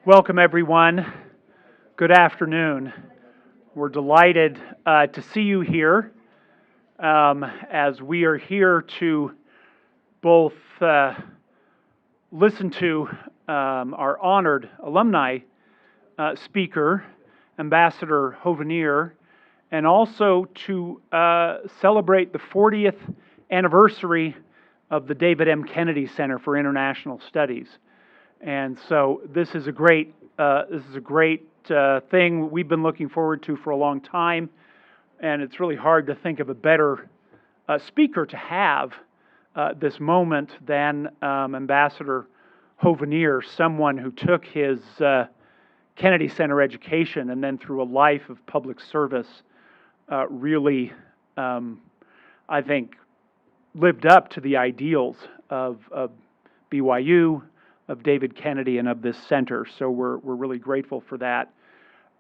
Welcome, everyone. Good afternoon. We're delighted to see you here as we are here to both listen to our honored alumni speaker, Ambassador Hovenier, and also to celebrate the 40th anniversary of the David M. Kennedy Center for International Studies. And so this is a great thing we've been looking forward to for a long time, and it's really hard to think of a better speaker to have this moment than Ambassador Hovenier, someone who took his Kennedy Center education and then through a life of public service really, I think, lived up to the ideals of BYU, of David Kennedy, and of this center. So we're really grateful for that.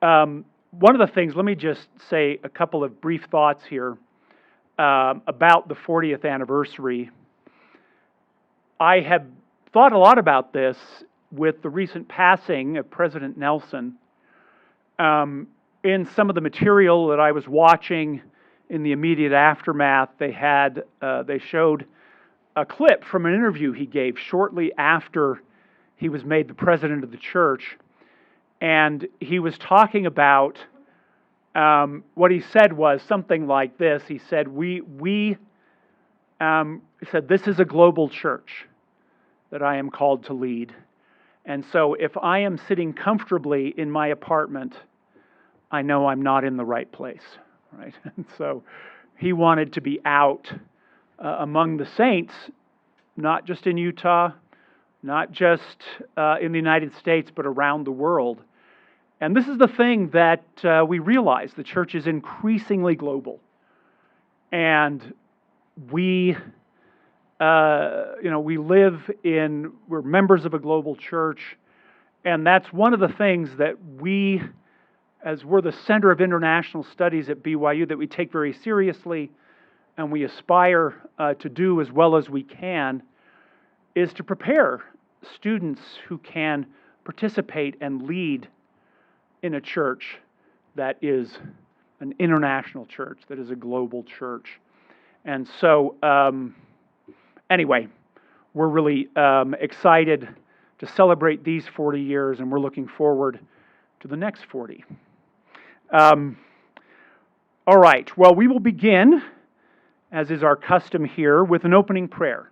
One of the things, let me just say a couple of brief thoughts here about the 40th anniversary. I have thought a lot about this with the recent passing of President Nelson. In some of the material that I was watching in the immediate aftermath, they showed a clip from an interview he gave shortly after he was made the president of the church, and he was talking about what he said was something like this. He said, he said, "This is a global church that I am called to lead. And so if I am sitting comfortably in my apartment, I know I'm not in the right place." Right? And so he wanted to be out among the saints, not just in Utah, not just in the United States, but around the world. And this is the thing that we realize. The church is increasingly global. And we're members of a global church. And that's one of the things that we, as we're the center of international studies at BYU, that we take very seriously and we aspire to do as well as we can, is to prepare students who can participate and lead in a church that is an international church, that is a global church. And so, anyway, we're really excited to celebrate these 40 years, and we're looking forward to the next 40. All right, well, we will begin, as is our custom here, with an opening prayer,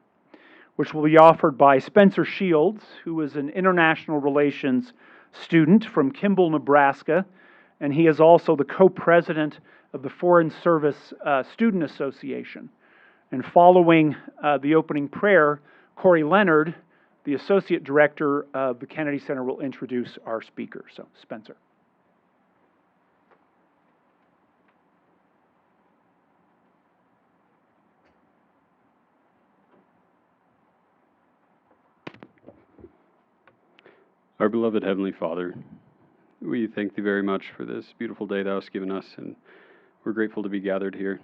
which will be offered by Spencer Shields, who is an international relations student from Kimball, Nebraska, and he is also the co-president of the Foreign Service Student Association. And following the opening prayer, Corey Leonard, the associate director of the Kennedy Center, will introduce our speaker. So, Spencer. Our beloved Heavenly Father, we thank Thee very much for this beautiful day Thou hast given us, and we're grateful to be gathered here.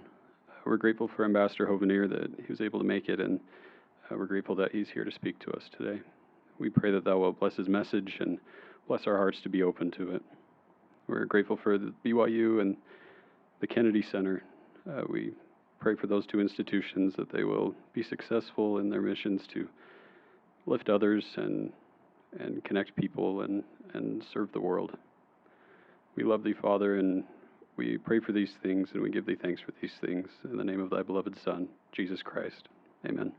We're grateful for Ambassador Hovenier that he was able to make it, and we're grateful that he's here to speak to us today. We pray that Thou will bless his message and bless our hearts to be open to it. We're grateful for the BYU and the Kennedy Center. We pray for those two institutions that they will be successful in their missions to lift others and connect people and serve the world. We love Thee, Father, and we pray for these things, and we give Thee thanks for these things. In the name of Thy beloved Son, Jesus Christ. Amen.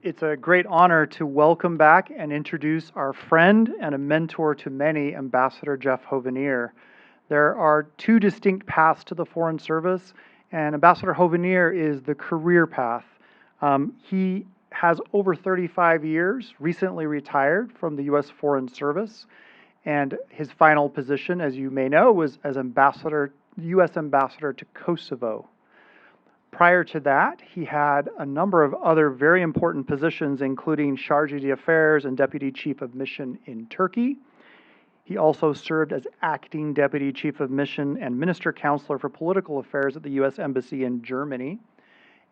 It's a great honor to welcome back and introduce our friend and a mentor to many, Ambassador Jeff Hovenier. There are two distinct paths to the Foreign Service, and Ambassador Hovenier is the career path. He has over 35 years, recently retired from the U.S. Foreign Service, and his final position, as you may know, was as U.S. Ambassador to Kosovo. Prior to that, he had a number of other very important positions, including Chargé d'Affaires and Deputy Chief of Mission in Turkey. He also served as Acting Deputy Chief of Mission and Minister Counselor for Political Affairs at the U.S. Embassy in Germany.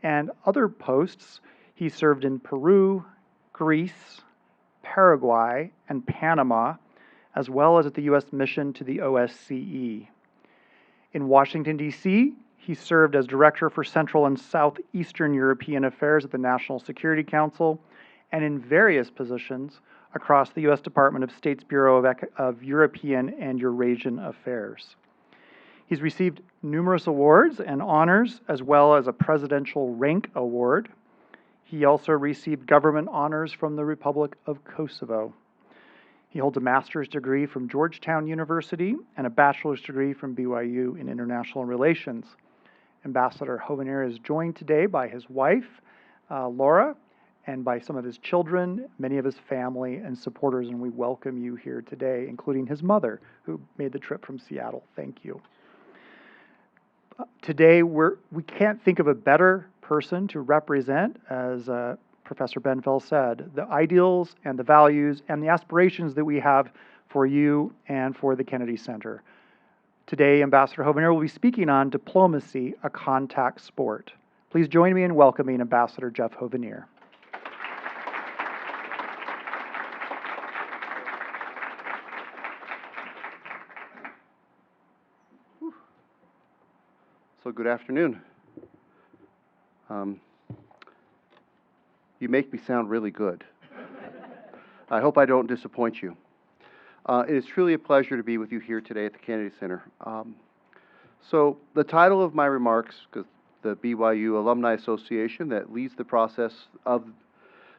and other posts. He served in Peru, Greece, Paraguay, and Panama, as well as at the U.S. mission to the OSCE. In Washington, D.C., he served as Director for Central and Southeastern European Affairs at the National Security Council, and in various positions across the U.S. Department of State's Bureau of European and Eurasian Affairs. He's received numerous awards and honors, as well as a Presidential Rank Award. He also received government honors from the Republic of Kosovo. He holds a master's degree from Georgetown University and a bachelor's degree from BYU in International Relations. Ambassador Hovenier is joined today by his wife, Laura, and by some of his children, many of his family and supporters, and we welcome you here today, including his mother, who made the trip from Seattle. Thank you. Today, we can't think of a better person to represent, as Professor Benfell said, the ideals and the values and the aspirations that we have for you and for the Kennedy Center. Today, Ambassador Hovenier will be speaking on diplomacy, a contact sport. Please join me in welcoming Ambassador Jeff Hovenier. So good afternoon. You make me sound really good. I hope I don't disappoint you. It is truly a pleasure to be with you here today at the Kennedy Center. So the title of my remarks, because the BYU Alumni Association that leads the process of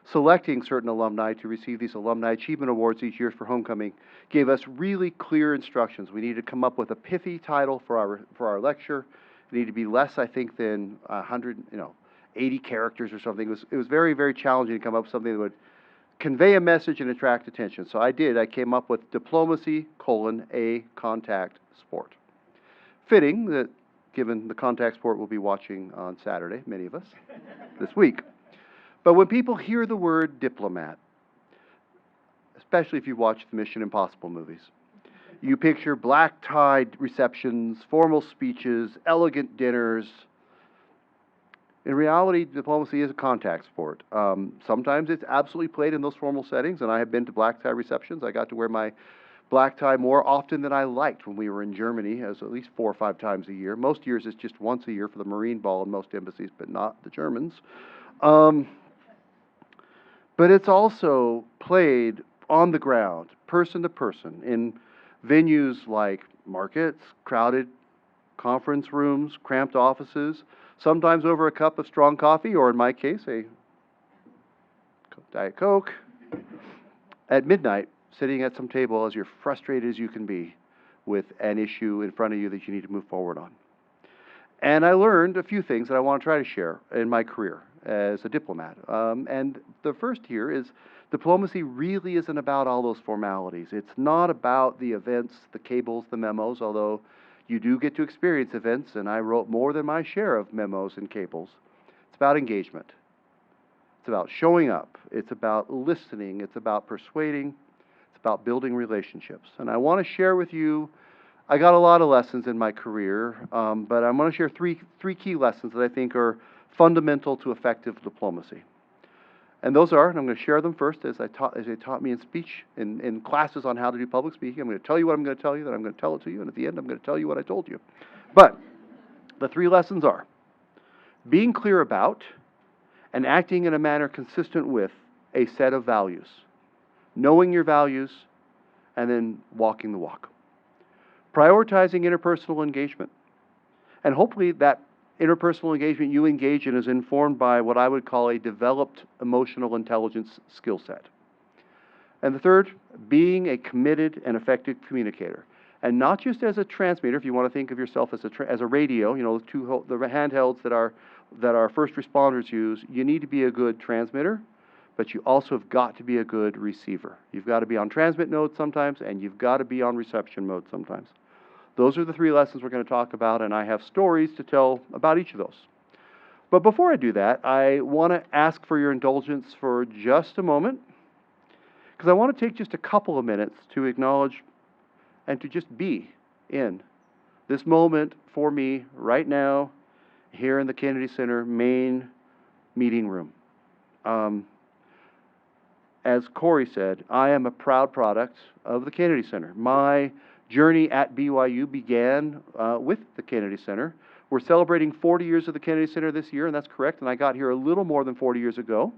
selecting certain alumni to receive these Alumni Achievement Awards each year for homecoming, gave us really clear instructions. We needed to come up with a pithy title for our lecture. It needed to be less, I think, than 80 characters or something. It was very, very challenging to come up with something that would convey a message and attract attention. So I came up with diplomacy, a contact sport. Fitting that, given the contact sport we'll be watching on Saturday, many of us, this week. But when people hear the word diplomat, especially if you watch the Mission Impossible movies, you picture black-tied receptions, formal speeches, elegant dinners. In reality, diplomacy is a contact sport. Sometimes it's absolutely played in those formal settings, and I have been to black tie receptions. I got to wear my black tie more often than I liked when we were in Germany, as at least 4 or 5 times a year. Most years it's just once a year for the Marine Ball in most embassies, but not the Germans. But it's also played on the ground, person to person, in venues like markets, crowded conference rooms, cramped offices, sometimes over a cup of strong coffee, or in my case, a Diet Coke, at midnight, sitting at some table as you're frustrated as you can be with an issue in front of you that you need to move forward on. And I learned a few things that I want to try to share in my career as a diplomat. And the first here is diplomacy really isn't about all those formalities. It's not about the events, the cables, the memos, although you do get to experience events, and I wrote more than my share of memos and cables. It's about engagement. It's about showing up. It's about listening. It's about persuading. It's about building relationships. And I want to share with you, I got a lot of lessons in my career, but I'm going to share three key lessons that I think are fundamental to effective diplomacy. And those are, and I'm going to share them first as they taught me in speech, in classes on how to do public speaking. I'm going to tell you what I'm going to tell you, then I'm going to tell it to you, and at the end I'm going to tell you what I told you. But the 3 lessons are being clear about and acting in a manner consistent with a set of values, knowing your values, and then walking the walk. Prioritizing interpersonal engagement. And hopefully that interpersonal engagement you engage in is informed by what I would call a developed emotional intelligence skill set. And the third, being a committed and effective communicator. And not just as a transmitter, if you want to think of yourself as a radio, the handhelds that our first responders use, you need to be a good transmitter, but you also have got to be a good receiver. You've got to be on transmit mode sometimes, and you've got to be on reception mode sometimes. Those are the 3 lessons we're going to talk about, and I have stories to tell about each of those. But before I do that, I want to ask for your indulgence for just a moment, because I want to take just a couple of minutes to acknowledge and to just be in this moment for me right now here in the Kennedy Center, main meeting room. As Corey said, I am a proud product of the Kennedy Center. My journey at BYU began with the Kennedy Center. We're celebrating 40 years of the Kennedy Center this year, and that's correct, and I got here a little more than 40 years ago.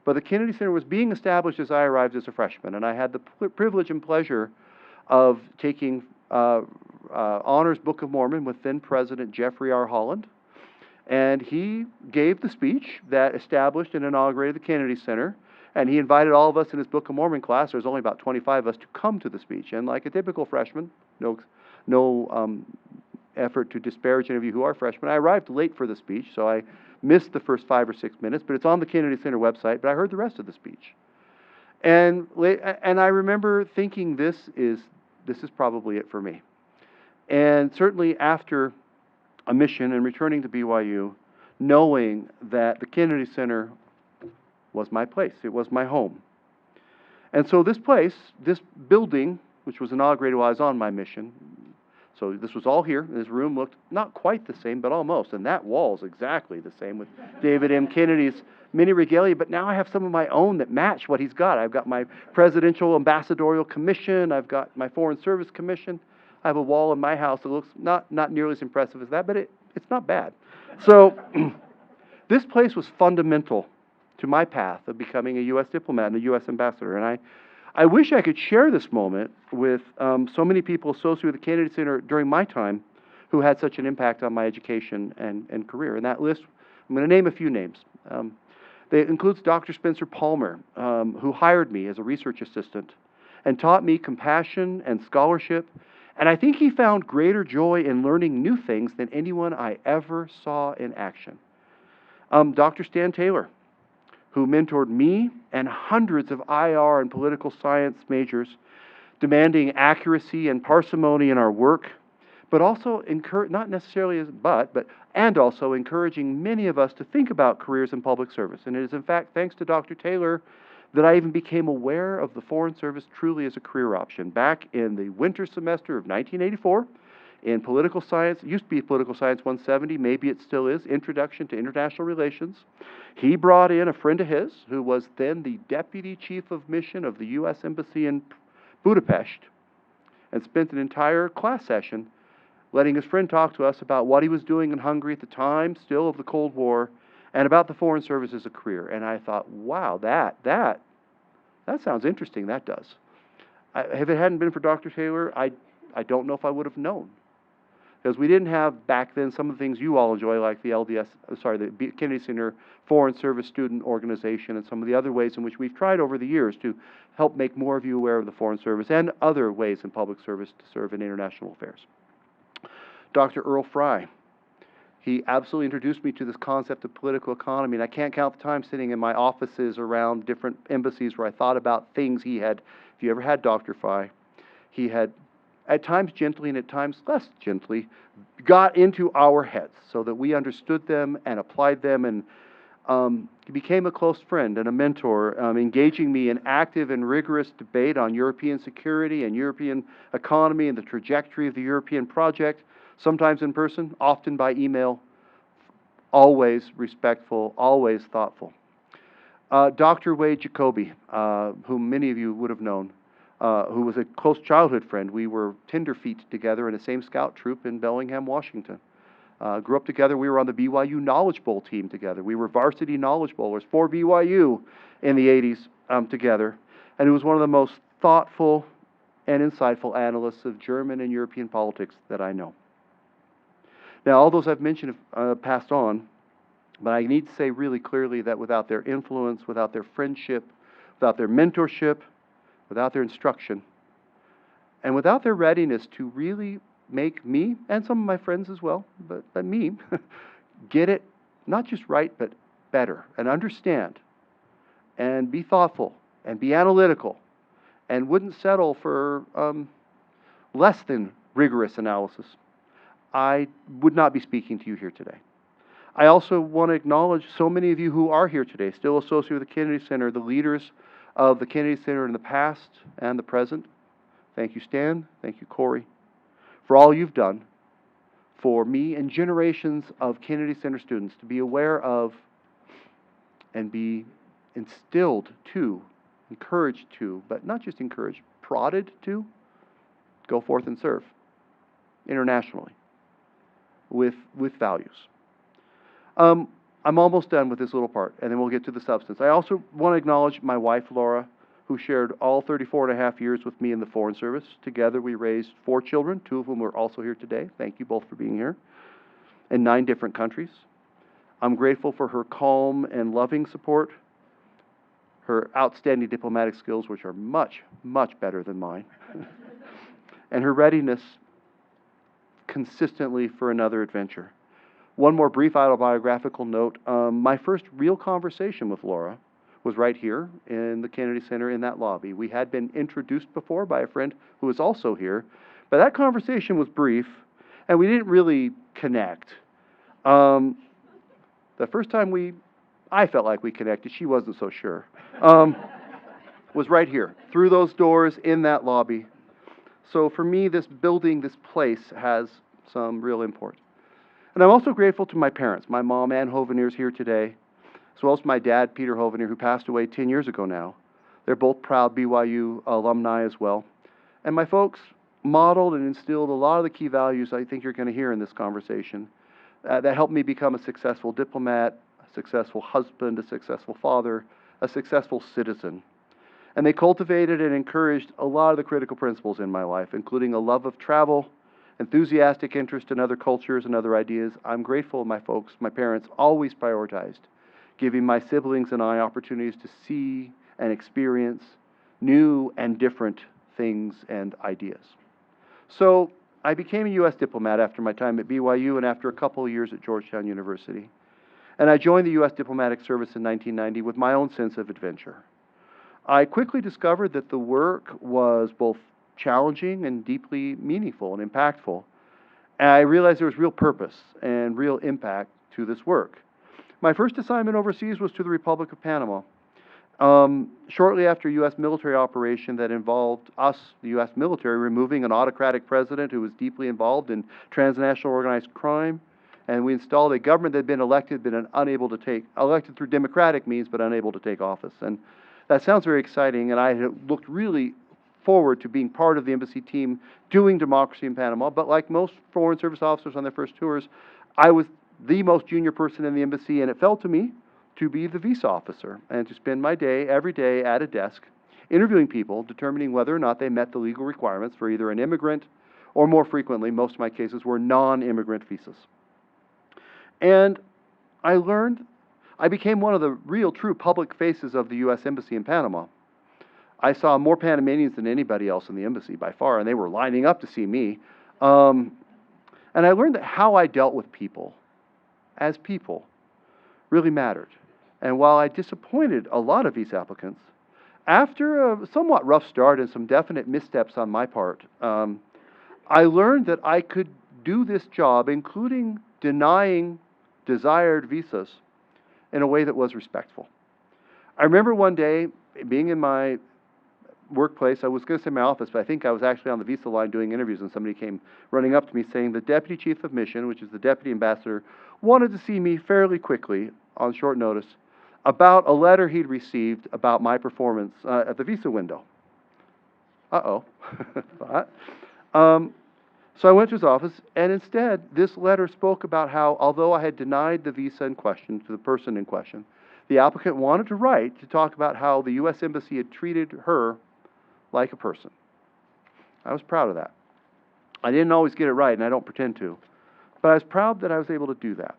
But the Kennedy Center was being established as I arrived as a freshman, and I had the privilege and pleasure of taking Honors Book of Mormon with then President Jeffrey R. Holland. And he gave the speech that established and inaugurated the Kennedy Center. And he invited all of us in his Book of Mormon class, there was only about 25 of us, to come to the speech. And like a typical freshman, no effort to disparage any of you who are freshmen, I arrived late for the speech, so I missed the first 5 or 6 minutes, but it's on the Kennedy Center website, but I heard the rest of the speech. And I remember thinking, this is probably it for me. And certainly after a mission and returning to BYU, knowing that the Kennedy Center was my place, it was my home. And so this place, this building, which was inaugurated while I was on my mission, so this was all here. This room looked not quite the same, but almost. And that wall's exactly the same with David M. Kennedy's mini regalia, but now I have some of my own that match what he's got. I've got my Presidential Ambassadorial Commission. I've got my Foreign Service Commission. I have a wall in my house that looks not nearly as impressive as that, but it's not bad. So this place was fundamental to my path of becoming a U.S. diplomat and a U.S. ambassador. And I wish I could share this moment with so many people associated with the Kennedy Center during my time who had such an impact on my education and career. And that list, I'm going to name a few names. That includes Dr. Spencer Palmer, who hired me as a research assistant and taught me compassion and scholarship. And I think he found greater joy in learning new things than anyone I ever saw in action. Dr. Stan Taylor, who mentored me and hundreds of IR and political science majors, demanding accuracy and parsimony in our work, but also also encouraging many of us to think about careers in public service. And it is in fact thanks to Dr. Taylor that I even became aware of the Foreign Service truly as a career option. Back in the winter semester of 1984, in political science, it used to be Political Science 170, maybe it still is, Introduction to International Relations. He brought in a friend of his who was then the Deputy Chief of Mission of the U.S. Embassy in Budapest and spent an entire class session letting his friend talk to us about what he was doing in Hungary at the time, still of the Cold War, and about the Foreign Service as a career. And I thought, wow, that sounds interesting, that does. If it hadn't been for Dr. Taylor, I don't know if I would have known. Because we didn't have back then some of the things you all enjoy, like the the Kennedy Center Foreign Service Student Organization and some of the other ways in which we've tried over the years to help make more of you aware of the Foreign Service and other ways in public service to serve in international affairs. Dr. Earl Fry, he absolutely introduced me to this concept of political economy, and I can't count the time sitting in my offices around different embassies where I thought about things he had. If you ever had Dr. Fry, he had at times gently and at times less gently, got into our heads so that we understood them and applied them, and he became a close friend and a mentor, engaging me in active and rigorous debate on European security and European economy and the trajectory of the European project, sometimes in person, often by email, always respectful, always thoughtful. Dr. Wade Jacoby, whom many of you would have known, who was a close childhood friend. We were tenderfeet together in the same scout troop in Bellingham, Washington. Grew up together. We were on the BYU Knowledge Bowl team together. We were varsity Knowledge Bowlers for BYU in the 80s together. And he was one of the most thoughtful and insightful analysts of German and European politics that I know. Now, all those I've mentioned have passed on, but I need to say really clearly that without their influence, without their friendship, without their mentorship, without their instruction, and without their readiness to really make me, and some of my friends as well, but me, get it not just right, but better, and understand, and be thoughtful, and be analytical, and wouldn't settle for less than rigorous analysis, I would not be speaking to you here today. I also want to acknowledge so many of you who are here today, still associated with the Kennedy Center, the leaders of the Kennedy Center in the past and the present. Thank you, Stan. Thank you, Corey, for all you've done for me and generations of Kennedy Center students to be aware of and be instilled to, encouraged to, but not just encouraged, prodded to go forth and serve internationally with values. I'm almost done with this little part, and then we'll get to the substance. I also want to acknowledge my wife, Laura, who shared all 34 and a half years with me in the Foreign Service. Together, we raised 4 children, 2 of whom are also here today. Thank you both for being here, in 9 different countries. I'm grateful for her calm and loving support, her outstanding diplomatic skills, which are much, much better than mine, and her readiness consistently for another adventure. One more brief autobiographical note. My first real conversation with Laura was right here in the Kennedy Center in that lobby. We had been introduced before by a friend who was also here, but that conversation was brief, and we didn't really connect. The first time I felt like we connected, she wasn't so sure, was right here, through those doors in that lobby. So for me, this building, this place, has some real import. And I'm also grateful to my parents. My mom, Ann Hovenier, is here today, as well as my dad, Peter Hovenier, who passed away 10 years ago now. They're both proud BYU alumni as well. And my folks modeled and instilled a lot of the key values I think you're going to hear in this conversation that helped me become a successful diplomat, a successful husband, a successful father, a successful citizen. And they cultivated and encouraged a lot of the critical principles in my life, including a love of travel, enthusiastic interest in other cultures and other ideas. I'm grateful my folks, my parents, always prioritized giving my siblings and I opportunities to see and experience new and different things and ideas. So I became a U.S. diplomat after my time at BYU and after a couple of years at Georgetown University. And I joined the U.S. Diplomatic Service in 1990 with my own sense of adventure. I quickly discovered that the work was both challenging and deeply meaningful and impactful. And I realized there was real purpose and real impact to this work. My first assignment overseas was to the Republic of Panama. Shortly after a U.S. military operation that involved us, the U.S. military, removing an autocratic president who was deeply involved in transnational organized crime, and we installed a government that had been elected through democratic means, but unable to take office. And that sounds very exciting, and I had looked really forward to being part of the embassy team doing democracy in Panama. But like most Foreign Service officers on their first tours, I was the most junior person in the embassy, and it fell to me to be the visa officer and to spend my day, every day, at a desk, interviewing people, determining whether or not they met the legal requirements for either an immigrant or, more frequently, most of my cases were non-immigrant visas. And I became one of the real, true public faces of the U.S. Embassy in Panama. I saw more Panamanians than anybody else in the embassy by far, and they were lining up to see me. And I learned that how I dealt with people, as people, really mattered. And while I disappointed a lot of visa applicants, after a somewhat rough start and some definite missteps on my part, I learned that I could do this job, including denying desired visas, in a way that was respectful. I remember one day being in my workplace. I was going to say my office, but I think I was actually on the visa line doing interviews, and somebody came running up to me saying the Deputy Chief of Mission, which is the Deputy Ambassador, wanted to see me fairly quickly on short notice about a letter he'd received about my performance at the visa window. Uh-oh. So I went to his office, and instead, this letter spoke about how, although I had denied the visa in question to the person in question, the applicant wanted to write to talk about how the U.S. Embassy had treated her like a person. I was proud of that. I didn't always get it right, and I don't pretend to, but I was proud that I was able to do that.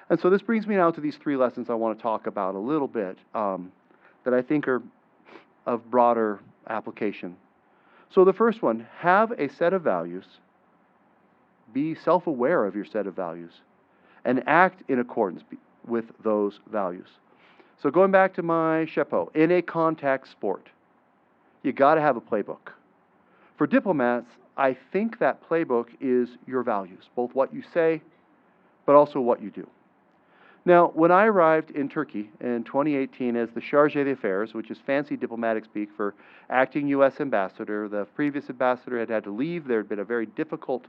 And so this brings me now to these 3 lessons I want to talk about a little bit that I think are of broader application. So the first one, have a set of values, be self-aware of your set of values, and act in accordance with those values. So going back to my chapeau, in a contact sport, you got to have a playbook. For diplomats, I think that playbook is your values, both what you say, but also what you do. Now, when I arrived in Turkey in 2018 as the Chargé d'Affaires, which is fancy diplomatic speak for acting U.S. ambassador, the previous ambassador had had to leave. There had been a very difficult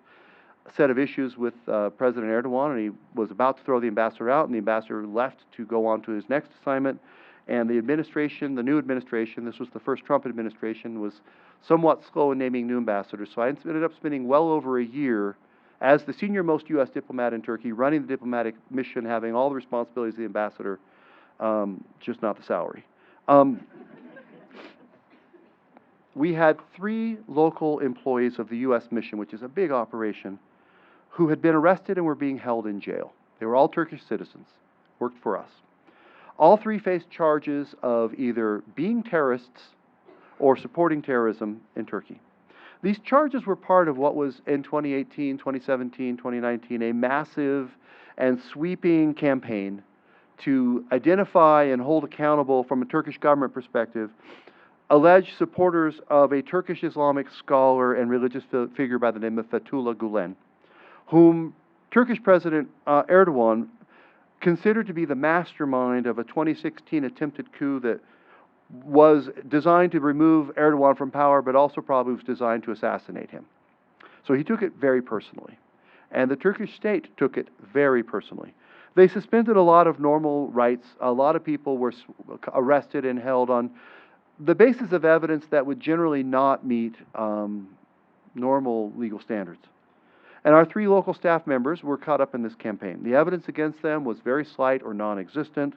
set of issues with President Erdogan, and he was about to throw the ambassador out, and the ambassador left to go on to his next assignment. And the administration, the new administration, this was the first Trump administration, was somewhat slow in naming new ambassadors. So I ended up spending well over a year as the senior most U.S. diplomat in Turkey, running the diplomatic mission, having all the responsibilities of the ambassador, just not the salary. We had 3 local employees of the U.S. mission, which is a big operation, who had been arrested and were being held in jail. They were all Turkish citizens, worked for us. All 3 faced charges of either being terrorists or supporting terrorism in Turkey. These charges were part of what was in 2018, 2017, 2019, a massive and sweeping campaign to identify and hold accountable, from a Turkish government perspective, alleged supporters of a Turkish Islamic scholar and religious figure by the name of Fethullah Gulen, whom Turkish President Erdogan considered to be the mastermind of a 2016 attempted coup that was designed to remove Erdogan from power, but also probably was designed to assassinate him. So he took it very personally. And the Turkish state took it very personally. They suspended a lot of normal rights. A lot of people were arrested and held on the basis of evidence that would generally not meet normal legal standards. And our 3 local staff members were caught up in this campaign. The evidence against them was very slight or non-existent.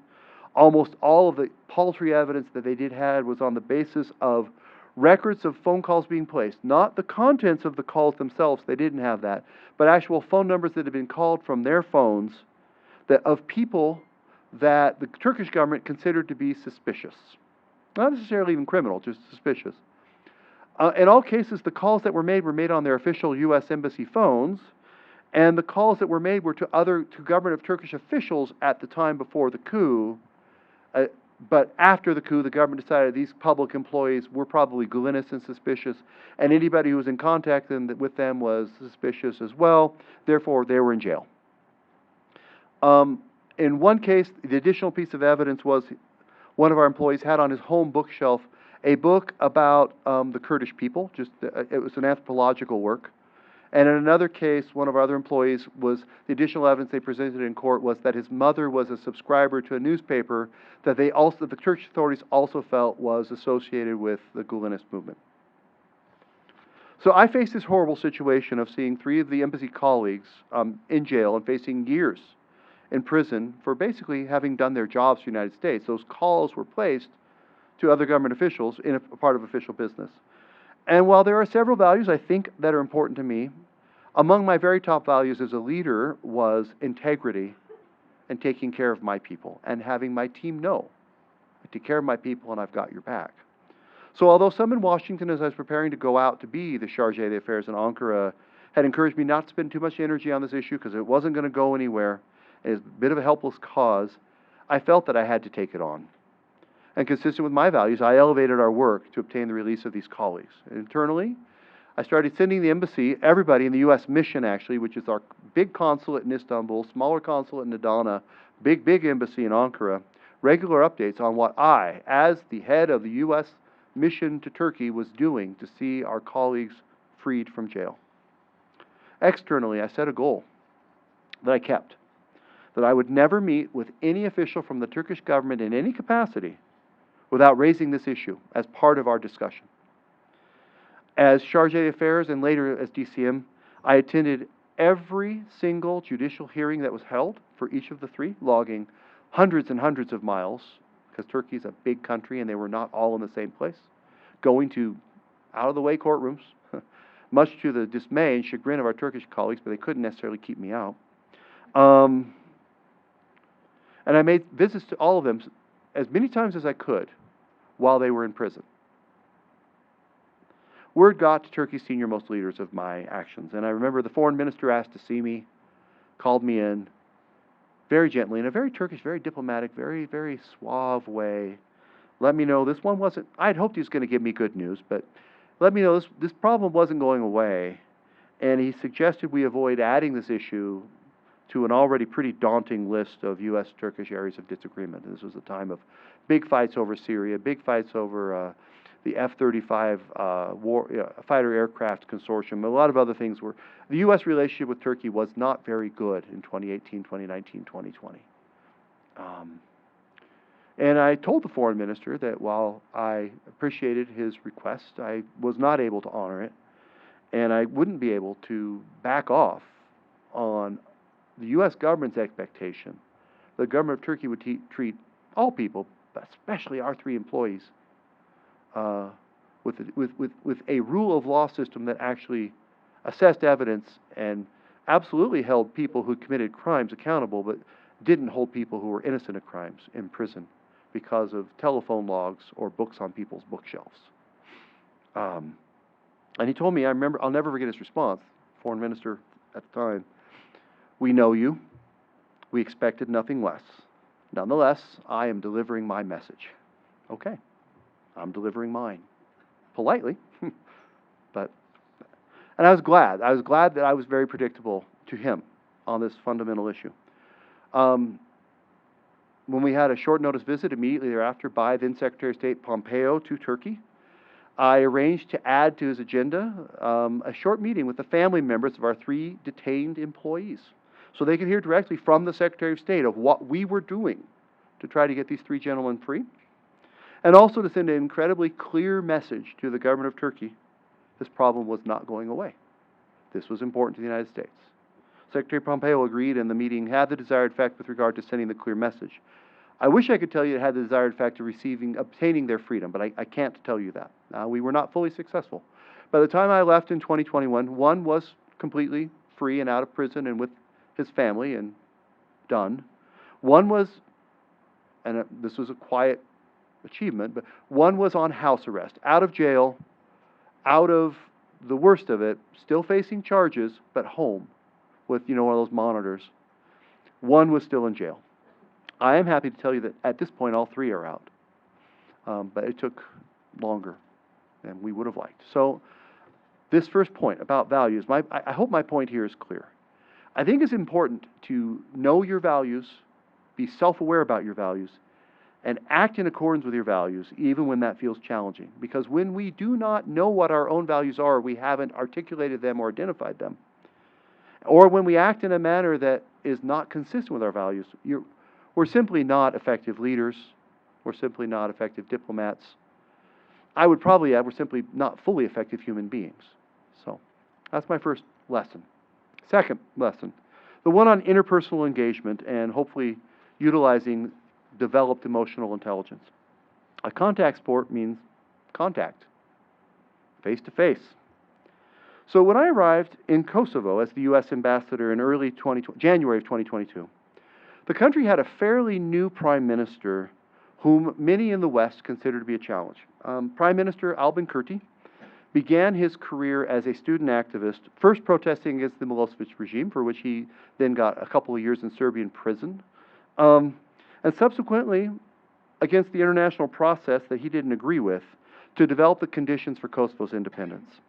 Almost all of the paltry evidence that they had was on the basis of records of phone calls being placed. Not the contents of the calls themselves, they didn't have that, but actual phone numbers that had been called from their phones of people that the Turkish government considered to be suspicious. Not necessarily even criminal, just suspicious. In all cases, the calls that were made on their official U.S. embassy phones, and the calls that were made were to government of Turkish officials at the time before the coup. But after the coup, the government decided these public employees were probably Gulenist and suspicious, and anybody who was in contact with them was suspicious as well. Therefore, they were in jail. In one case, the additional piece of evidence was one of our employees had on his home bookshelf a book about the Kurdish people. It was an anthropological work. And in another case, one of our other employees the additional evidence they presented in court was that his mother was a subscriber to a newspaper that the Turkish authorities also felt was associated with the Gulenist movement. So I faced this horrible situation of seeing 3 of the embassy colleagues in jail and facing years in prison for basically having done their jobs for the United States. Those calls were placed to other government officials in a part of official business. And while there are several values I think that are important to me, among my very top values as a leader was integrity and taking care of my people and having my team know I take care of my people and I've got your back. So although some in Washington, as I was preparing to go out to be the Chargé d'Affaires in Ankara, had encouraged me not to spend too much energy on this issue because it wasn't going to go anywhere, it's a bit of a helpless cause, I felt that I had to take it on. And consistent with my values, I elevated our work to obtain the release of these colleagues. Internally, I started sending the embassy, everybody in the U.S. mission actually, which is our big consulate in Istanbul, smaller consulate in Adana, big embassy in Ankara, regular updates on what I, as the head of the U.S. mission to Turkey, was doing to see our colleagues freed from jail. Externally, I set a goal that I kept, that I would never meet with any official from the Turkish government in any capacity without raising this issue as part of our discussion. As Chargé d'Affaires and later as DCM, I attended every single judicial hearing that was held for each of the 3, logging hundreds and hundreds of miles, because Turkey is a big country and they were not all in the same place, going to out-of-the-way courtrooms, much to the dismay and chagrin of our Turkish colleagues, but they couldn't necessarily keep me out. And I made visits to all of them as many times as I could while they were in prison. Word got to Turkey's senior-most leaders of my actions, and I remember the foreign minister asked to see me, called me in, very gently, in a very Turkish, very diplomatic, very, very suave way, let me know this one wasn't, I'd hoped he was going to give me good news, but let me know this problem wasn't going away, and he suggested we avoid adding this issue to an already pretty daunting list of U.S.-Turkish areas of disagreement. This was a time of big fights over Syria, big fights over the F-35 fighter aircraft consortium, a lot of other things were. The U.S. relationship with Turkey was not very good in 2018, 2019, 2020. And I told the foreign minister that while I appreciated his request, I was not able to honor it, and I wouldn't be able to back off on the U.S. government's expectation the government of Turkey would treat all people, but especially our 3 employees, with a rule of law system that actually assessed evidence and absolutely held people who committed crimes accountable, but didn't hold people who were innocent of crimes in prison because of telephone logs or books on people's bookshelves. And he told me, I'll never forget his response, foreign minister at the time, "We know you. We expected nothing less. Nonetheless, I am delivering my message." Okay, I'm delivering mine. Politely, but, and I was glad. I was glad that I was very predictable to him on this fundamental issue. When we had a short notice visit immediately thereafter by then Secretary of State Pompeo to Turkey, I arranged to add to his agenda a short meeting with the family members of our 3 detained employees, so they could hear directly from the Secretary of State of what we were doing to try to get these 3 gentlemen free, and also to send an incredibly clear message to the government of Turkey: this problem was not going away. This was important to the United States. Secretary Pompeo agreed, and the meeting had the desired effect with regard to sending the clear message. I wish I could tell you it had the desired effect of obtaining their freedom, but I can't tell you that. We were not fully successful. By the time I left in 2021, one was completely free and out of prison and with his family and done. One was, and this was a quiet achievement, but one was on house arrest, out of jail, out of the worst of it, still facing charges, but home with, one of those monitors. One was still in jail. I am happy to tell you that at this point, all 3 are out. But it took longer than we would have liked. So this first point about values, I hope my point here is clear. I think it's important to know your values, be self-aware about your values, and act in accordance with your values, even when that feels challenging. Because when we do not know what our own values are, we haven't articulated them or identified them, or when we act in a manner that is not consistent with our values, we're simply not effective leaders. We're simply not effective diplomats. I would probably add we're simply not fully effective human beings. So that's my first lesson. Second lesson, the one on interpersonal engagement and hopefully utilizing developed emotional intelligence. A contact sport means contact, face to face. So when I arrived in Kosovo as the U.S. ambassador in January of 2022, the country had a fairly new prime minister whom many in the West consider to be a challenge. Prime Minister Albin Kurti began his career as a student activist, first protesting against the Milosevic regime, for which he then got a couple of years in Serbian prison, and subsequently against the international process that he didn't agree with to develop the conditions for Kosovo's independence.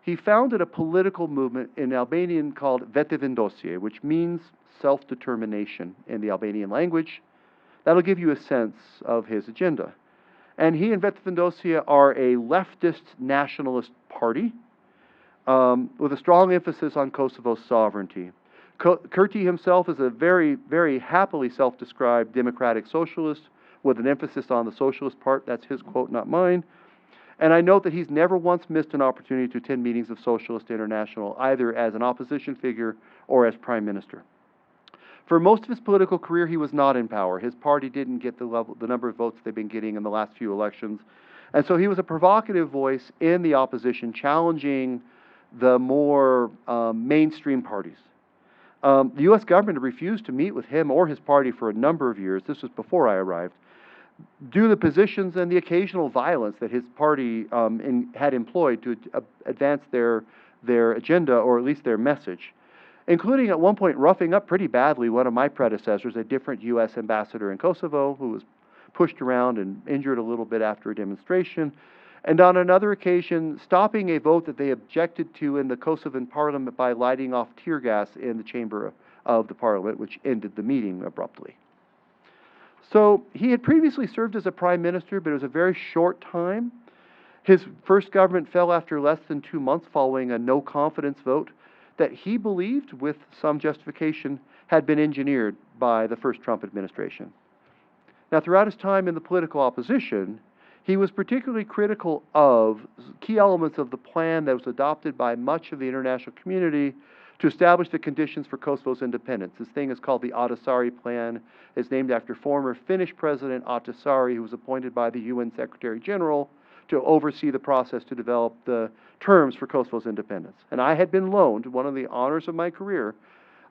He founded a political movement in Albanian called Vetëvendosje, which means self-determination in the Albanian language. That'll give you a sense of his agenda. And he and Vetëvendosje are a leftist nationalist party with a strong emphasis on Kosovo's sovereignty. Kurti himself is a very, very happily self-described democratic socialist with an emphasis on the socialist part. That's his quote, not mine. And I note that he's never once missed an opportunity to attend meetings of Socialist International, either as an opposition figure or as prime minister. For most of his political career, he was not in power. His party didn't get the number of votes they've been getting in the last few elections. And so he was a provocative voice in the opposition, challenging the more mainstream parties. The U.S. government refused to meet with him or his party for a number of years. This was before I arrived, due to the positions and the occasional violence that his party had employed to advance their agenda, or at least their message, including at one point roughing up pretty badly one of my predecessors, a different U.S. ambassador in Kosovo, who was pushed around and injured a little bit after a demonstration, and on another occasion stopping a vote that they objected to in the Kosovan parliament by lighting off tear gas in the chamber of the parliament, which ended the meeting abruptly. So he had previously served as a prime minister, but it was a very short time. His first government fell after less than 2 months following a no confidence vote that he believed, with some justification, had been engineered by the first Trump administration. Now, throughout his time in the political opposition, he was particularly critical of key elements of the plan that was adopted by much of the international community to establish the conditions for Kosovo's independence. This thing is called the Ahtisaari Plan. It's named after former Finnish President Ahtisaari, who was appointed by the UN Secretary General to oversee the process to develop the terms for Kosovo's independence. And I had been loaned, one of the honors of my career,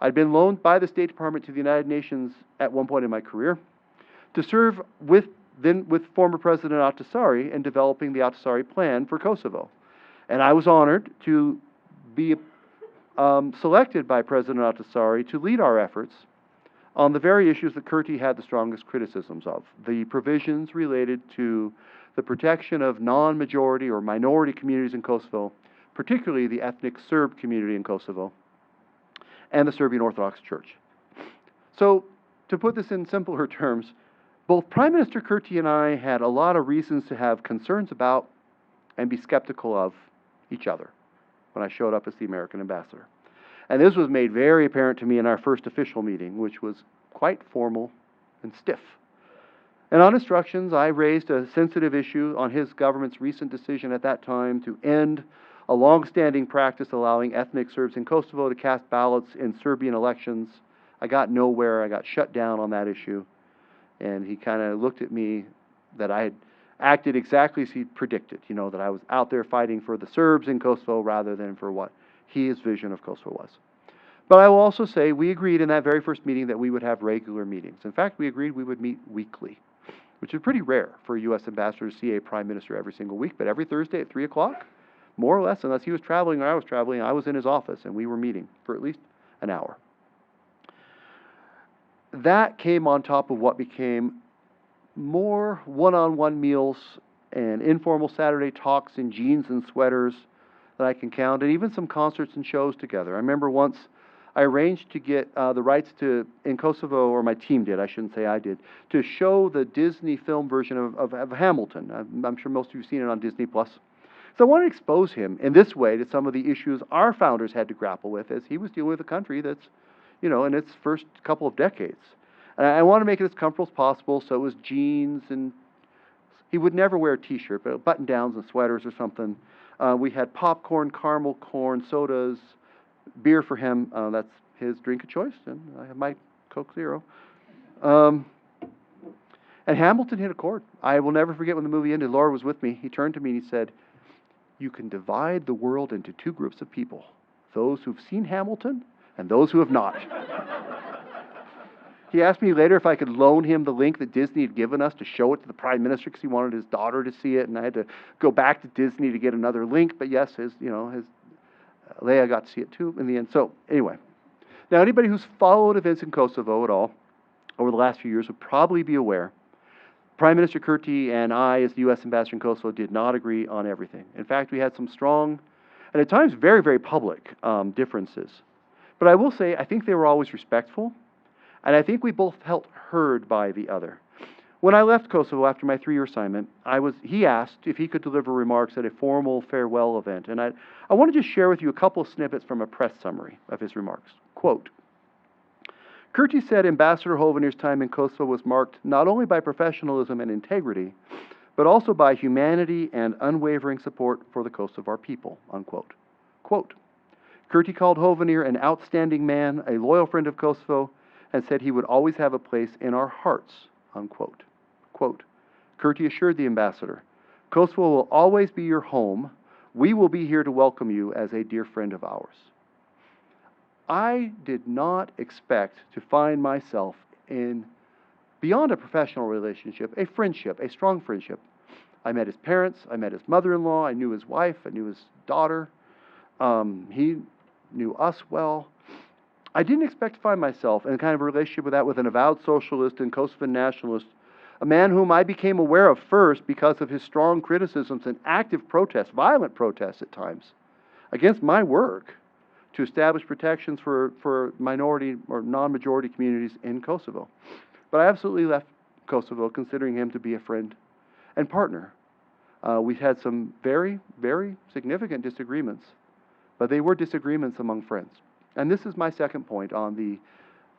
I'd been loaned by the State Department to the United Nations at one point in my career to serve with former President Ahtisaari in developing the Ahtisaari Plan for Kosovo. And I was honored to be selected by President Ahtisaari to lead our efforts on the very issues that Kurti had the strongest criticisms of. The provisions related to the protection of non-majority or minority communities in Kosovo, particularly the ethnic Serb community in Kosovo, and the Serbian Orthodox Church. So, to put this in simpler terms, both Prime Minister Kurti and I had a lot of reasons to have concerns about and be skeptical of each other when I showed up as the American ambassador. And this was made very apparent to me in our first official meeting, which was quite formal and stiff. And on instructions, I raised a sensitive issue on his government's recent decision at that time to end a long-standing practice allowing ethnic Serbs in Kosovo to cast ballots in Serbian elections. I got nowhere. I got shut down on that issue. And he kind of looked at me that I had acted exactly as he predicted, that I was out there fighting for the Serbs in Kosovo rather than for what his vision of Kosovo was. But I will also say we agreed in that very first meeting that we would have regular meetings. In fact, we agreed we would meet weekly, which is pretty rare for a U.S. ambassador to see a prime minister every single week. But every Thursday at 3 o'clock, more or less, unless he was traveling or I was traveling, I was in his office and we were meeting for at least an hour. That came on top of what became more one-on-one meals and informal Saturday talks in jeans and sweaters that I can count, and even some concerts and shows together. I remember once I arranged to get the rights in Kosovo, or my team did, I shouldn't say I did, to show the Disney film version of Hamilton. I'm sure most of you have seen it on Disney+. So I wanted to expose him in this way to some of the issues our founders had to grapple with as he was dealing with a country that's, in its first couple of decades. And I want to make it as comfortable as possible, so it was jeans, and he would never wear a t-shirt, but button-downs and sweaters or something. We had popcorn, caramel corn, sodas, beer for him. That's his drink of choice, and I have my Coke Zero. And Hamilton hit a chord. I will never forget when the movie ended. Laura was with me. He turned to me and he said, "You can divide the world into two groups of people, those who've seen Hamilton and those who have not." He asked me later if I could loan him the link that Disney had given us to show it to the Prime Minister because he wanted his daughter to see it, and I had to go back to Disney to get another link. But yes, his Leia got to see it too in the end. So anyway, now anybody who's followed events in Kosovo at all over the last few years would probably be aware Prime Minister Kurti and I, as the U.S. ambassador in Kosovo, did not agree on everything. In fact, we had some strong, and at times very, very public differences. But I will say, I think they were always respectful. And I think we both felt heard by the other. When I left Kosovo after my 3-year assignment, he asked if he could deliver remarks at a formal farewell event. And I want to just share with you a couple of snippets from a press summary of his remarks. Quote, Kurti said Ambassador Hovenier's time in Kosovo was marked not only by professionalism and integrity, but also by humanity and unwavering support for the Kosovar people, unquote. Quote, Kurti called Hovenier an outstanding man, a loyal friend of Kosovo, and said he would always have a place in our hearts, unquote. Quote, Kurti assured the ambassador, Kosovo will always be your home. We will be here to welcome you as a dear friend of ours. I did not expect to find myself in, beyond a professional relationship, a friendship, a strong friendship. I met his parents, I met his mother-in-law, I knew his wife, I knew his daughter. He knew us well. I didn't expect to find myself in a kind of a relationship with an avowed socialist and Kosovan nationalist, a man whom I became aware of first because of his strong criticisms and active protests, violent protests at times, against my work to establish protections for minority or non-majority communities in Kosovo. But I absolutely left Kosovo considering him to be a friend and partner. We've had some very, very significant disagreements, but they were disagreements among friends. And this is my second point on the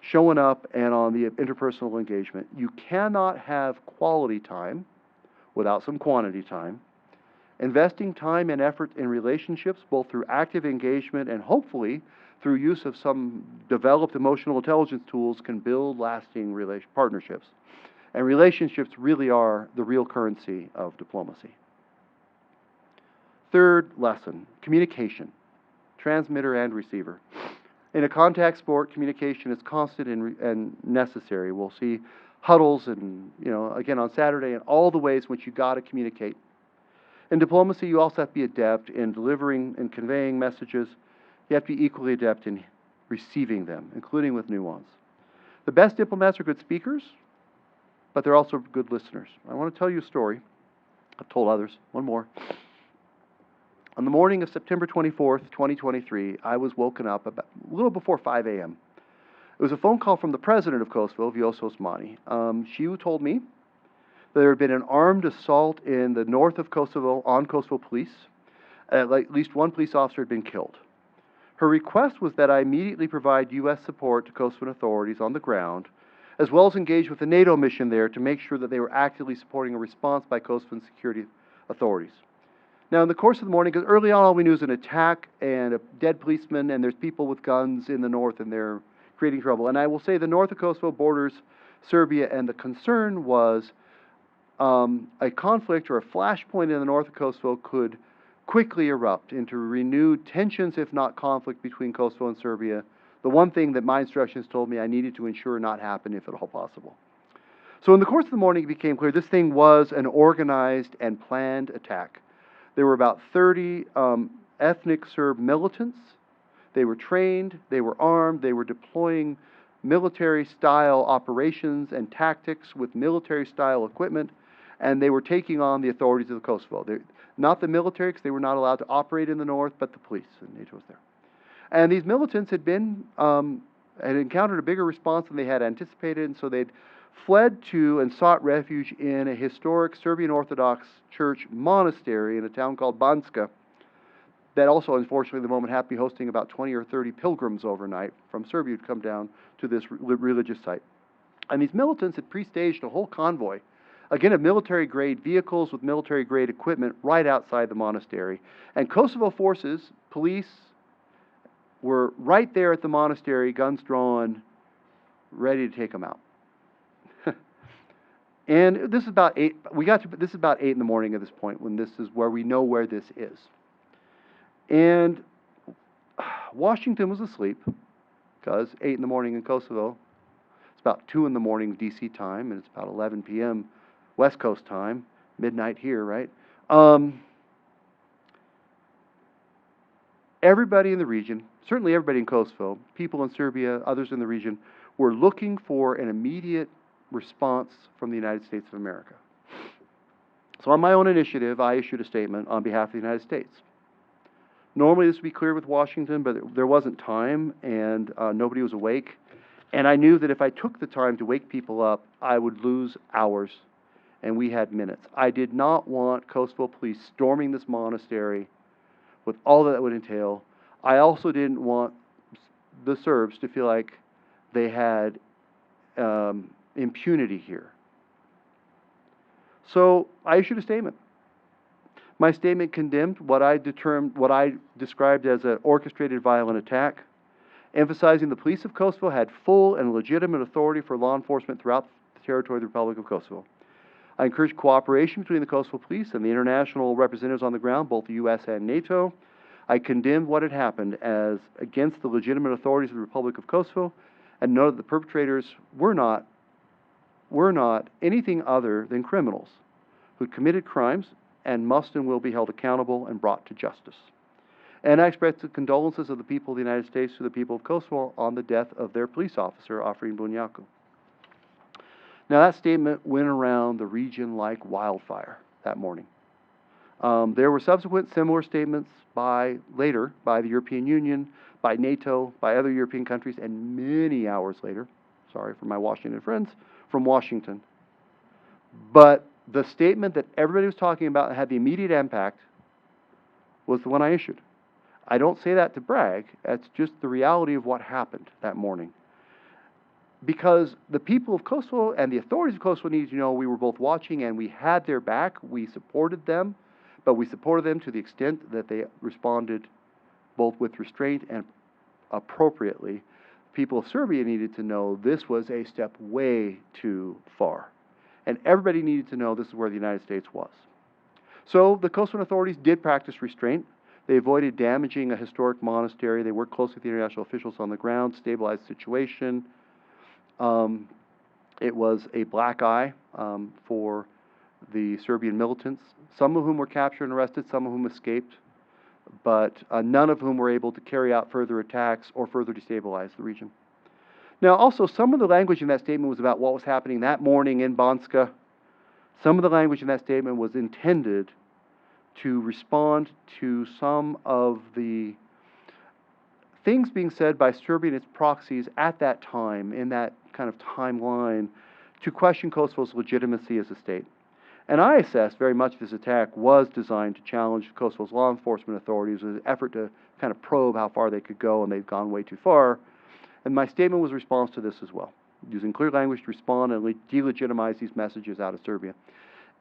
showing up and on the interpersonal engagement. You cannot have quality time without some quantity time. Investing time and effort in relationships, both through active engagement and hopefully through use of some developed emotional intelligence tools, can build lasting partnerships. And relationships really are the real currency of diplomacy. Third lesson, communication, transmitter and receiver. In a contact sport, communication is constant and necessary. We'll see huddles and, again on Saturday, and all the ways in which you got to communicate. In diplomacy, you also have to be adept in delivering and conveying messages. You have to be equally adept in receiving them, including with nuance. The best diplomats are good speakers, but they're also good listeners. I want to tell you a story. I've told others. One more. On the morning of September 24th, 2023, I was woken up about a little before 5 a.m. It was a phone call from the president of Kosovo, Vjosa Osmani. She told me that there had been an armed assault in the north of Kosovo on Kosovo police. At least one police officer had been killed. Her request was that I immediately provide U.S. support to Kosovan authorities on the ground, as well as engage with the NATO mission there to make sure that they were actively supporting a response by Kosovan security authorities. Now, in the course of the morning, because early on all we knew was an attack and a dead policeman, and there's people with guns in the north, and they're creating trouble. And I will say the north of Kosovo borders Serbia, and the concern was a conflict or a flashpoint in the north of Kosovo could quickly erupt into renewed tensions, if not conflict, between Kosovo and Serbia. The one thing that my instructions told me I needed to ensure not happen if at all possible. So in the course of the morning, it became clear this thing was an organized and planned attack. There were about 30 ethnic Serb militants. They were trained, they were armed, they were deploying military-style operations and tactics with military-style equipment, and they were taking on the authorities of Kosovo. Not the military, because they were not allowed to operate in the north, but the police, and NATO was there. And these militants had encountered a bigger response than they had anticipated, and so they'd fled to and sought refuge in a historic Serbian Orthodox church monastery in a town called Banska, that also, unfortunately, at the moment happened to be hosting about 20 or 30 pilgrims overnight from Serbia who'd come down to this religious site. And these militants had pre-staged a whole convoy, again, of military-grade vehicles with military-grade equipment right outside the monastery. And Kosovo forces, police, were right there at the monastery, guns drawn, ready to take them out. And this is about 8. This is about 8 in the morning at this point, when this is where we know where this is. And Washington was asleep, because 8 in the morning in Kosovo, it's about 2 in the morning DC time, and it's about 11 p.m. West Coast time, midnight here, right? Everybody in the region, certainly everybody in Kosovo, people in Serbia, others in the region, were looking for an immediate response from the United States of America. So on my own initiative, I issued a statement on behalf of the United States. Normally this would be clear with Washington, but there wasn't time, and nobody was awake. And I knew that if I took the time to wake people up, I would lose hours, and we had minutes. I did not want Kosovo police storming this monastery with all that would entail. I also didn't want the Serbs to feel like they had impunity here. So I issued a statement. My statement condemned what I described as an orchestrated violent attack, emphasizing the police of Kosovo had full and legitimate authority for law enforcement throughout the territory of the Republic of Kosovo. I encouraged cooperation between the Kosovo police and the international representatives on the ground, both the U.S. and NATO. I condemned what had happened as against the legitimate authorities of the Republic of Kosovo, and noted that the perpetrators were not anything other than criminals who committed crimes and must and will be held accountable and brought to justice. And I expressed the condolences of the people of the United States to the people of Kosovo on the death of their police officer, Afrin Bunyaku. Now, that statement went around the region like wildfire that morning. There were subsequent similar statements later by the European Union, by NATO, by other European countries, and many hours later, sorry for my Washington friends, from Washington. But The statement that everybody was talking about and had the immediate impact was the one I issued. I don't say that to brag. That's just the reality of what happened that morning. Because the people of Kosovo and the authorities of Kosovo needed to know we were both watching and we had their back. We supported them, but we supported them to the extent that they responded both with restraint and appropriately. People of Serbia needed to know this was a step way too far. And everybody needed to know this is where the United States was. So the Kosovan authorities did practice restraint. They avoided damaging a historic monastery. They worked closely with the international officials on the ground, stabilized the situation. It was a black eye for the Serbian militants, some of whom were captured and arrested, some of whom escaped, but none of whom were able to carry out further attacks or further destabilize the region. Now, also, some of the language in that statement was about what was happening that morning in Banska. Some of the language in that statement was intended to respond to some of the things being said by Serbia and its proxies at that time, in that kind of timeline, to question Kosovo's legitimacy as a state. And I assess very much this attack was designed to challenge Kosovo's law enforcement authorities with an effort to kind of probe how far they could go, and they've gone way too far. And my statement was a response to this as well, using clear language to respond and delegitimize these messages out of Serbia.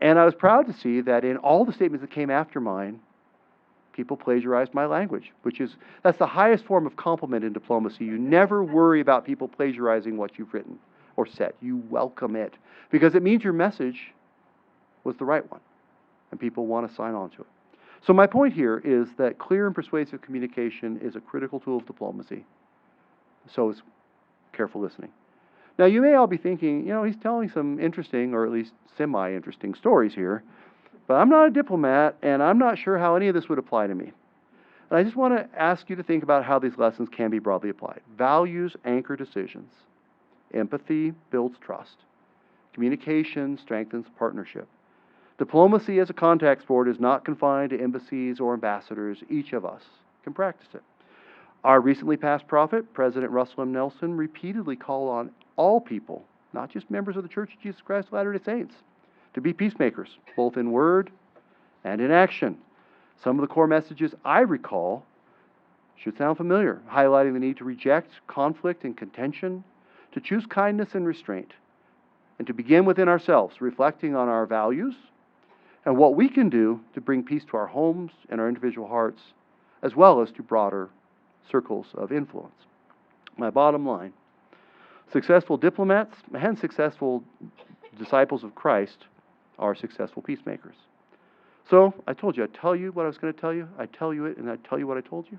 And I was proud to see that in all the statements that came after mine, people plagiarized my language, that's the highest form of compliment in diplomacy. You never worry about people plagiarizing what you've written or said. You welcome it, because it means your message was the right one, and people want to sign on to it. So my point here is that clear and persuasive communication is a critical tool of diplomacy. So is careful listening. Now, you may all be thinking, he's telling some interesting, or at least semi-interesting stories here, but I'm not a diplomat, and I'm not sure how any of this would apply to me. And I just want to ask you to think about how these lessons can be broadly applied. Values anchor decisions. Empathy builds trust. Communication strengthens partnership. Diplomacy as a contact sport is not confined to embassies or ambassadors. Each of us can practice it. Our recently passed prophet, President Russell M. Nelson, repeatedly called on all people, not just members of the Church of Jesus Christ of Latter-day Saints, to be peacemakers, both in word and in action. Some of the core messages I recall should sound familiar, highlighting the need to reject conflict and contention, to choose kindness and restraint, and to begin within ourselves, reflecting on our values and what we can do to bring peace to our homes and our individual hearts, as well as to broader circles of influence. My bottom line, successful diplomats and successful disciples of Christ are successful peacemakers. So, I told you, I'd tell you what I was going to tell you, I'd tell you it, and I'd tell you what I told you.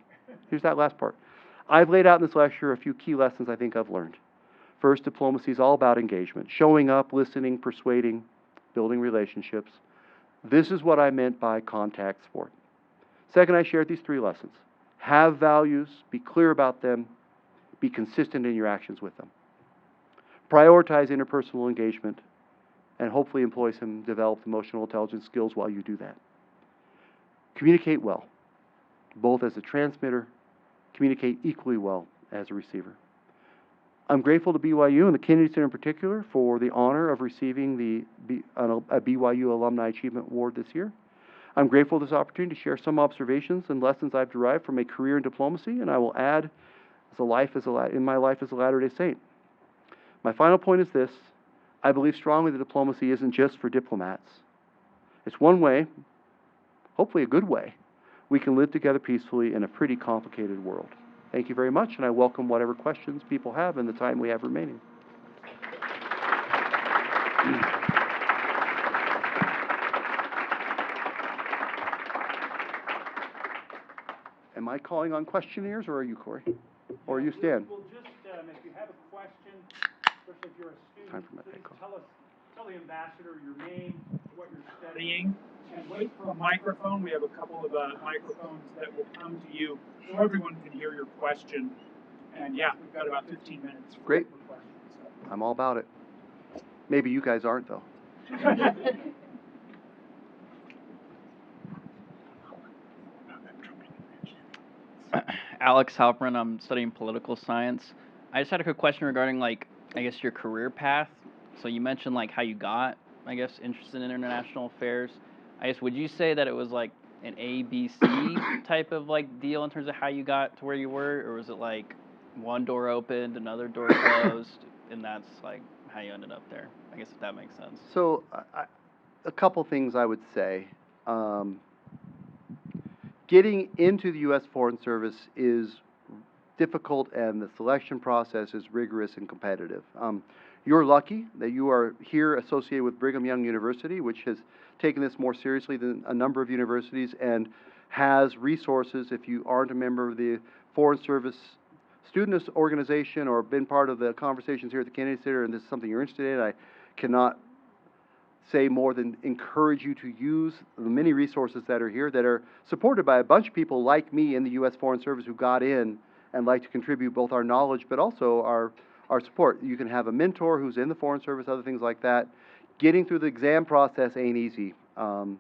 Here's that last part. I've laid out in this lecture a few key lessons I think I've learned. First, diplomacy is all about engagement, showing up, listening, persuading, building relationships. This is what I meant by contact sport. Second, I shared these three lessons. Have values, be clear about them, be consistent in your actions with them. Prioritize interpersonal engagement, and hopefully employ some developed emotional intelligence skills while you do that. Communicate well, both as a transmitter, communicate equally well as a receiver. I'm grateful to BYU and the Kennedy Center in particular for the honor of receiving a BYU Alumni Achievement Award this year. I'm grateful for this opportunity to share some observations and lessons I've derived from a career in diplomacy, and I will add in my life as a Latter-day Saint. My final point is this. I believe strongly that diplomacy isn't just for diplomats. It's one way, hopefully a good way, we can live together peacefully in a pretty complicated world. Thank you very much, and I welcome whatever questions people have in the time we have remaining. Am I calling on questionnaires, or are you, Corey? Or are you, Stan? Well, just if you have a question, especially if you're a student, please tell the ambassador your name, what you're studying, and wait for a microphone. We have a couple of microphones that will come to you so everyone can hear your question. And yeah, we've got about 15 minutes for Great. questions. So. I'm all about it. Maybe you guys aren't, though. Alex Halperin, I'm studying political science. I just had a quick question regarding, I guess your career path. So you mentioned, how you got I guess, interested in international affairs. I guess, would you say that it was like an ABC type of like deal in terms of how you got to where you were, or was it like one door opened, another door closed, and that's like how you ended up there? I guess if that makes sense. So, a couple things I would say. Getting into the U.S. Foreign Service is difficult, and the selection process is rigorous and competitive. You're lucky that you are here associated with Brigham Young University, which has taken this more seriously than a number of universities and has resources. If you aren't a member of the Foreign Service Student Organization or been part of the conversations here at the Kennedy Center, and this is something you're interested in, I cannot say more than encourage you to use the many resources that are here that are supported by a bunch of people like me in the U.S. Foreign Service who got in and like to contribute both our knowledge but also our support. You can have a mentor who's in the Foreign Service, other things like that. Getting through the exam process ain't easy. And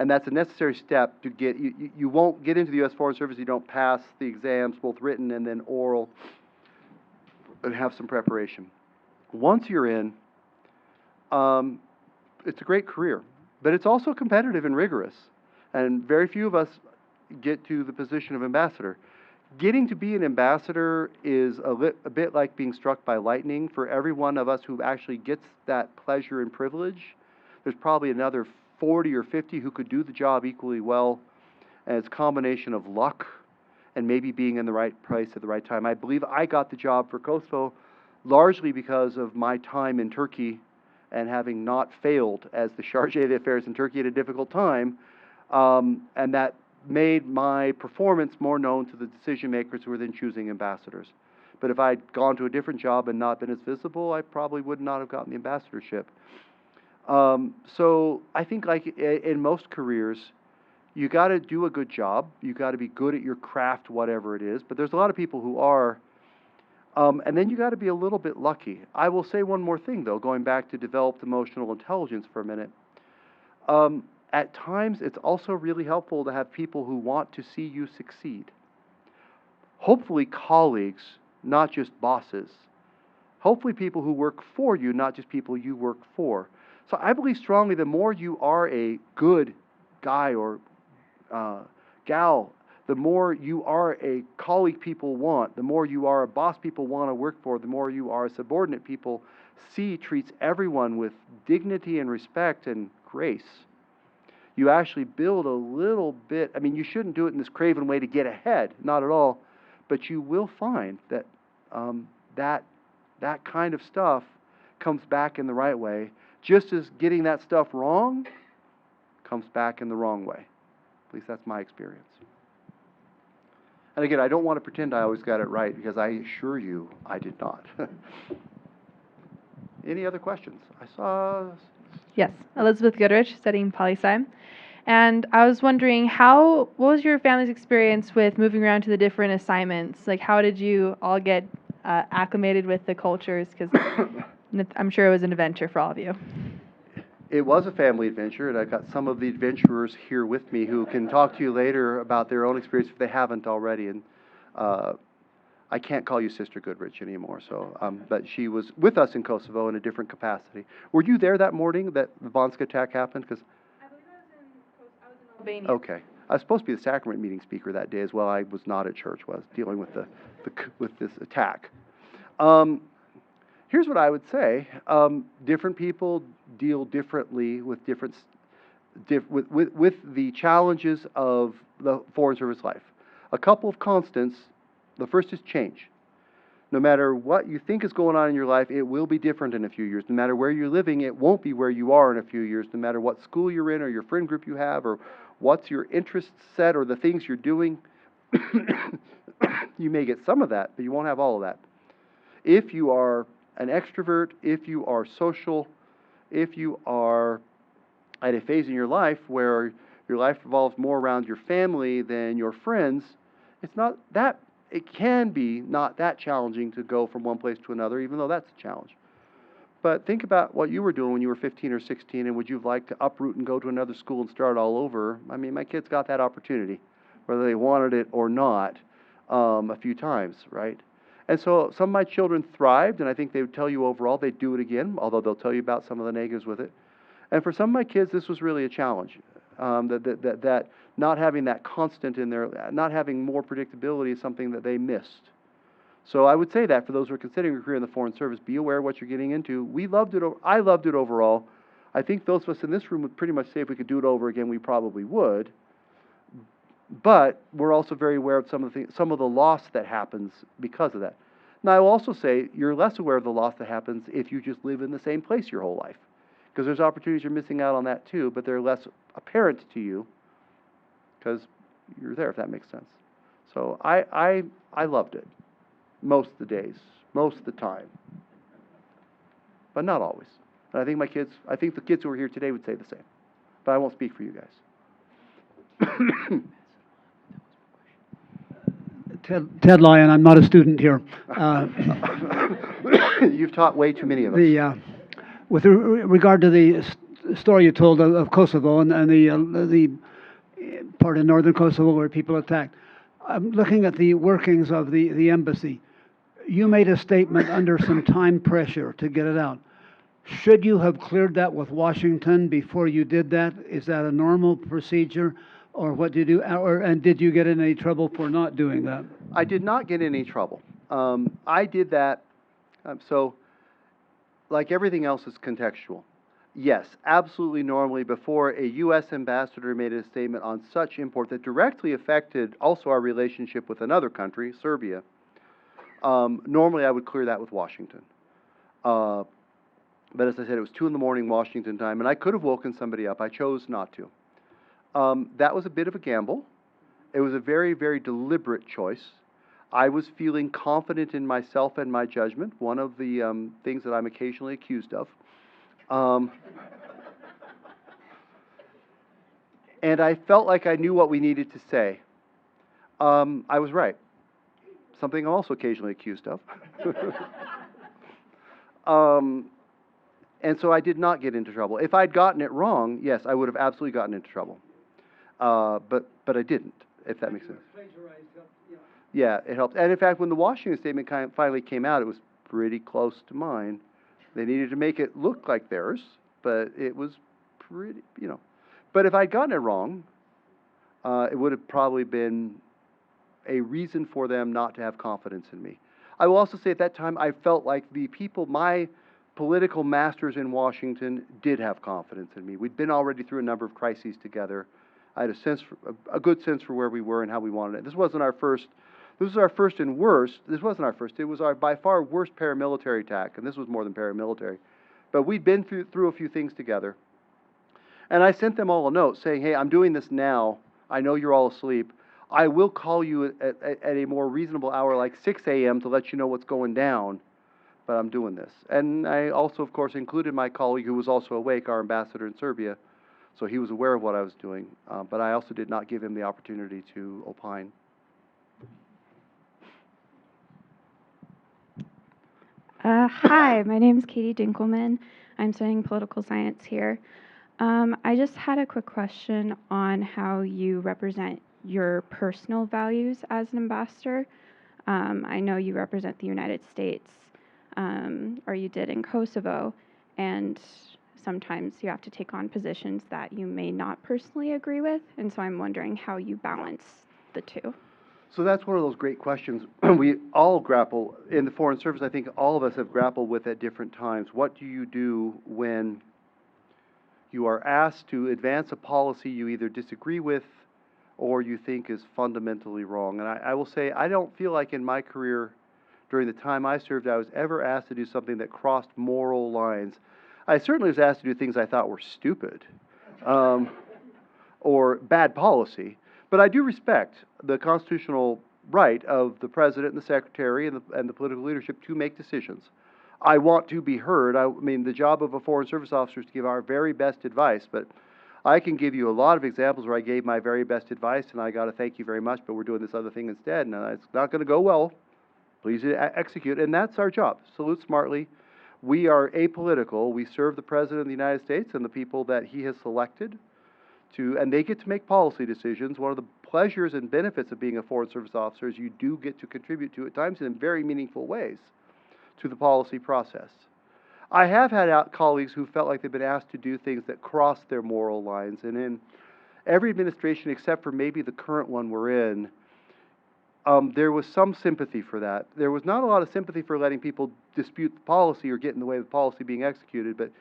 that's a necessary step to get, you won't get into the U.S. Foreign Service if you don't pass the exams, both written and then oral, and have some preparation. Once you're in, it's a great career, but it's also competitive and rigorous. And very few of us get to the position of ambassador. Getting to be an ambassador is a bit like being struck by lightning. For every one of us who actually gets that pleasure and privilege, there's probably another 40 or 50 who could do the job equally well. And it's a combination of luck and maybe being in the right place at the right time. I believe I got the job for Kosovo largely because of my time in Turkey and having not failed as the Chargé d'Affaires in Turkey at a difficult time. And that made my performance more known to the decision makers who were then choosing ambassadors. But if I'd gone to a different job and not been as visible, I probably would not have gotten the ambassadorship. So I think like in most careers, you got to do a good job. You got to be good at your craft, whatever it is. But there's a lot of people who are. And then you got to be a little bit lucky. I will say one more thing, though, going back to developed emotional intelligence for a minute. At times, it's also really helpful to have people who want to see you succeed. Hopefully, colleagues, not just bosses. Hopefully, people who work for you, not just people you work for. So I believe strongly the more you are a good guy or gal, the more you are a colleague people want, the more you are a boss people want to work for, the more you are a subordinate people treats everyone with dignity and respect and grace. You actually build a little bit, I mean, you shouldn't do it in this craven way to get ahead, not at all, but you will find that that kind of stuff comes back in the right way, just as getting that stuff wrong comes back in the wrong way. At least that's my experience. And again, I don't want to pretend I always got it right, because I assure you I did not. Any other questions? I saw... Yes, Elizabeth Goodrich, studying poli-sci. And I was wondering, what was your family's experience with moving around to the different assignments? Like, how did you all get acclimated with the cultures? Because I'm sure it was an adventure for all of you. It was a family adventure, and I've got some of the adventurers here with me who can talk to you later about their own experience if they haven't already. And I can't call you Sister Goodrich anymore, so but she was with us in Kosovo in a different capacity. Were you there that morning that the Banska attack happened? Because I believe I was in Albania. Okay, I was supposed to be the sacrament meeting speaker that day as well. I was not at church. I was dealing with with this attack. Here's what I would say: different people deal differently with with the challenges of the Foreign Service life. A couple of constants. The first is change. No matter what you think is going on in your life, it will be different in a few years. No matter where you're living, it won't be where you are in a few years. No matter what school you're in or your friend group you have or what's your interest set or the things you're doing, you may get some of that, but you won't have all of that. If you are an extrovert, if you are social, if you are at a phase in your life where your life revolves more around your family than your friends, it can be not that challenging to go from one place to another, even though that's a challenge. But think about what you were doing when you were 15 or 16, and would you have liked to uproot and go to another school and start all over? I mean, my kids got that opportunity, whether they wanted it or not, a few times, right? And so some of my children thrived, and I think they would tell you overall they'd do it again, although they'll tell you about some of the negatives with it. And for some of my kids, this was really a challenge. That not having that constant in there, not having more predictability is something that they missed. So I would say that for those who are considering a career in the Foreign Service, be aware of what you're getting into. We loved it. I loved it overall. I think those of us in this room would pretty much say if we could do it over again, we probably would. But we're also very aware of some of the loss that happens because of that. Now, I will also say you're less aware of the loss that happens if you just live in the same place your whole life, because there's opportunities you're missing out on that too, but they're less apparent to you because you're there, if that makes sense. So I loved it most of the days, most of the time, but not always. And I think the kids who are here today would say the same, but I won't speak for you guys. Ted Lyon, I'm not a student here. You've taught way too many of us. With regard to the story you told of Kosovo and the part of northern Kosovo where people attacked, I'm looking at the workings of the embassy. You made a statement under some time pressure to get it out. Should you have cleared that with Washington before you did that? Is that a normal procedure? Or what did you do? And did you get in any trouble for not doing that? I did not get in any trouble. I did that. So, like everything else is contextual. Yes, absolutely normally before a U.S. ambassador made a statement on such import that directly affected also our relationship with another country, Serbia, normally I would clear that with Washington. But as I said, it was 2 a.m. Washington time, and I could have woken somebody up. I chose not to. That was a bit of a gamble. It was a very, very deliberate choice. I was feeling confident in myself and my judgment, one of the things that I'm occasionally accused of. And I felt like I knew what we needed to say. I was right. Something I'm also occasionally accused of. And so I did not get into trouble. If I'd gotten it wrong, yes, I would have absolutely gotten into trouble. But I didn't, if that makes sense. Yeah, it helped. And in fact, when the Washington statement finally came out, it was pretty close to mine. They needed to make it look like theirs, but it was pretty, But if I'd gotten it wrong, it would have probably been a reason for them not to have confidence in me. I will also say at that time, I felt like the people, my political masters in Washington, did have confidence in me. We'd been already through a number of crises together. I had a good sense for where we were and how we wanted it. This wasn't our first. This was our first and worst. This wasn't our first. It was our by far worst paramilitary attack, and this was more than paramilitary. But we'd been through a few things together. And I sent them all a note saying, hey, I'm doing this now. I know you're all asleep. I will call you at a more reasonable hour, like 6 a.m., to let you know what's going down. But I'm doing this. And I also, of course, included my colleague who was also awake, our ambassador in Serbia. So he was aware of what I was doing, but I also did not give him the opportunity to opine. Hi, my name is Katie Dinkelman. I'm studying political science here. I just had a quick question on how you represent your personal values as an ambassador. I know you represent the United States, or you did in Kosovo, and sometimes you have to take on positions that you may not personally agree with, and so I'm wondering how you balance the two. So that's one of those great questions we all grapple, in the Foreign Service, I think all of us have grappled with at different times. What do you do when you are asked to advance a policy you either disagree with or you think is fundamentally wrong? And I will say, I don't feel like in my career, during the time I served, I was ever asked to do something that crossed moral lines. I certainly was asked to do things I thought were stupid or bad policy, but I do respect the constitutional right of the president and the secretary and the political leadership to make decisions. I want to be heard. I mean, the job of a Foreign Service officer is to give our very best advice, but I can give you a lot of examples where I gave my very best advice and I got to thank you very much, but we're doing this other thing instead, and it's not going to go well. Please execute, and that's our job. Salute smartly. We are apolitical. We serve the President of the United States and the people that he has selected and they get to make policy decisions. One of the pleasures and benefits of being a Foreign Service officer is you do get to contribute to, at times in very meaningful ways, to the policy process. I have had colleagues who felt like they've been asked to do things that cross their moral lines, and in every administration except for maybe the current one we're in, there was some sympathy for that. There was not a lot of sympathy for letting people dispute the policy or get in the way of the policy being executed, but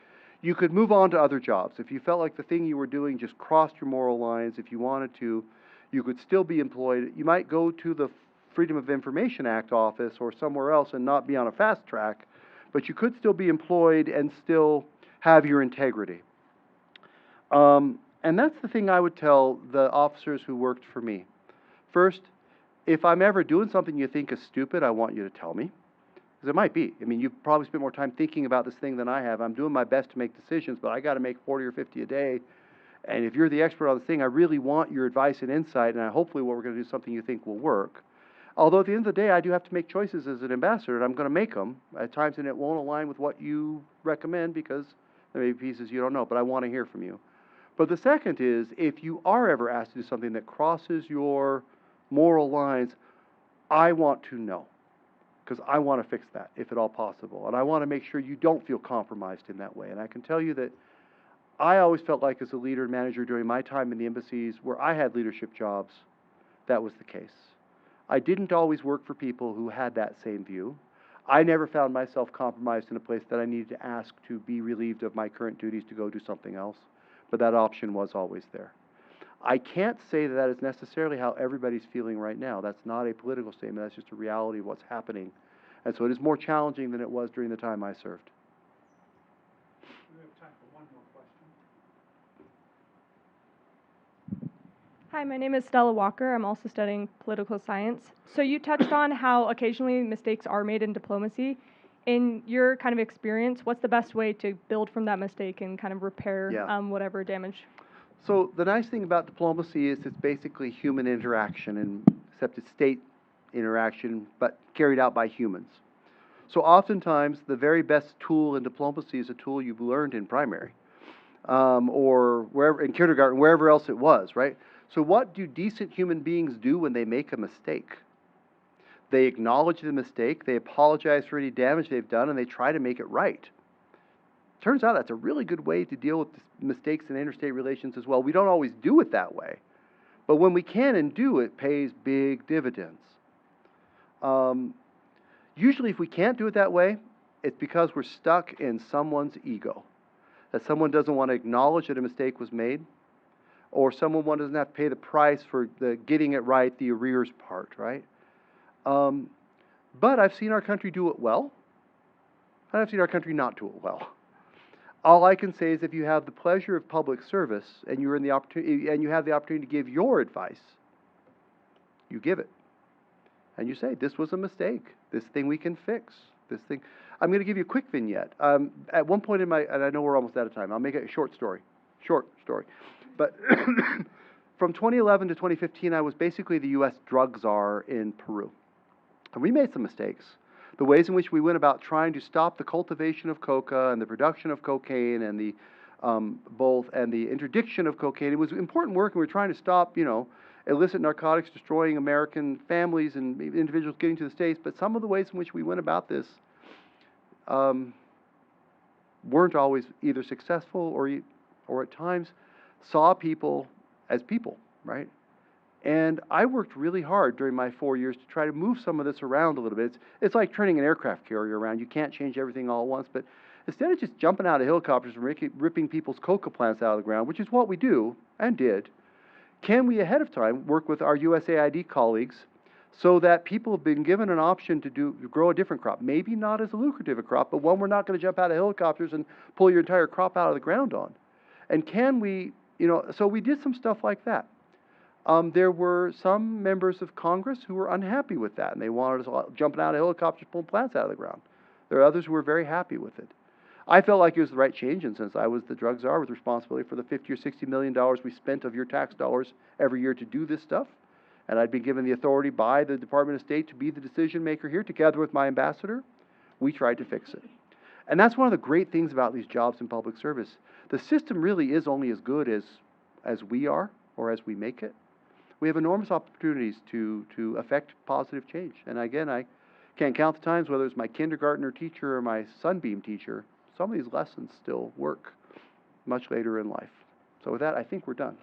you could move on to other jobs. If you felt like the thing you were doing just crossed your moral lines, if you wanted to, you could still be employed. You might go to the Freedom of Information Act office or somewhere else and not be on a fast track, but you could still be employed and still have your integrity. And that's the thing I would tell the officers who worked for me. First, if I'm ever doing something you think is stupid, I want you to tell me. Because it might be. I mean, you've probably spent more time thinking about this thing than I have. I'm doing my best to make decisions, but I got to make 40 or 50 a day. And if you're the expert on the thing, I really want your advice and insight, and hopefully what we're going to do is something you think will work. Although at the end of the day, I do have to make choices as an ambassador, and I'm going to make them at times, and it won't align with what you recommend because there may be pieces you don't know, but I want to hear from you. But the second is, if you are ever asked to do something that crosses your moral lines, I want to know, because I want to fix that, if at all possible. And I want to make sure you don't feel compromised in that way. And I can tell you that I always felt like as a leader and manager during my time in the embassies where I had leadership jobs, that was the case. I didn't always work for people who had that same view. I never found myself compromised in a place that I needed to ask to be relieved of my current duties to go do something else, but that option was always there. I can't say that that is necessarily how everybody's feeling right now. That's not a political statement. That's just a reality of what's happening. And so it is more challenging than it was during the time I served. We have time for one more question. Hi, my name is Stella Walker. I'm also studying political science. So you touched on how occasionally mistakes are made in diplomacy. In your kind of experience, what's the best way to build from that mistake and kind of repair whatever damage? So the nice thing about diplomacy is it's basically human interaction, and except it's state interaction, but carried out by humans. So oftentimes the very best tool in diplomacy is a tool you've learned in primary, or wherever in kindergarten, wherever else it was, right? So what do decent human beings do when they make a mistake? They acknowledge the mistake, they apologize for any damage they've done, and they try to make it right. Turns out that's a really good way to deal with mistakes in interstate relations as well. We don't always do it that way, but when we can and do, it pays big dividends. Usually if we can't do it that way, it's because we're stuck in someone's ego, that someone doesn't want to acknowledge that a mistake was made, or someone doesn't have to pay the price for the getting it right, the arrears part, right? But I've seen our country do it well, and I've seen our country not do it well. All I can say is if you have the pleasure of public service and you're in the opportunity and you have the opportunity to give your advice, you give it. And you say, this was a mistake. This thing we can fix. This thing. I'm going to give you a quick vignette. At one point in my, and I know we're almost out of time, I'll make it a short story. But from 2011 to 2015, I was basically the U.S. drug czar in Peru. And we made some mistakes. The ways in which we went about trying to stop the cultivation of coca and the production of cocaine and the the interdiction of cocaine. It was important work, and we were trying to stop, illicit narcotics destroying American families and individuals getting to the States. But some of the ways in which we went about this weren't always either successful or at times saw people as people, right? And I worked really hard during my 4 years to try to move some of this around a little bit. It's like turning an aircraft carrier around. You can't change everything all at once, but instead of just jumping out of helicopters and ripping people's coca plants out of the ground, which is what we do and did, can we ahead of time work with our USAID colleagues so that people have been given an option to grow a different crop, maybe not as lucrative a crop, but one we're not going to jump out of helicopters and pull your entire crop out of the ground on. And can we, so we did some stuff like that. There were some members of Congress who were unhappy with that, and they wanted us jumping out of helicopters, pulling plants out of the ground. There are others who were very happy with it. I felt like it was the right change, and since I was the drug czar with responsibility for the $50 or $60 million we spent of your tax dollars every year to do this stuff, and I'd been given the authority by the Department of State to be the decision maker here, together with my ambassador, we tried to fix it. And that's one of the great things about these jobs in public service. The system really is only as good as we are or as we make it. We have enormous opportunities to affect positive change. And again, I can't count the times, whether it's my kindergartner teacher or my Sunbeam teacher, some of these lessons still work much later in life. So with that, I think we're done.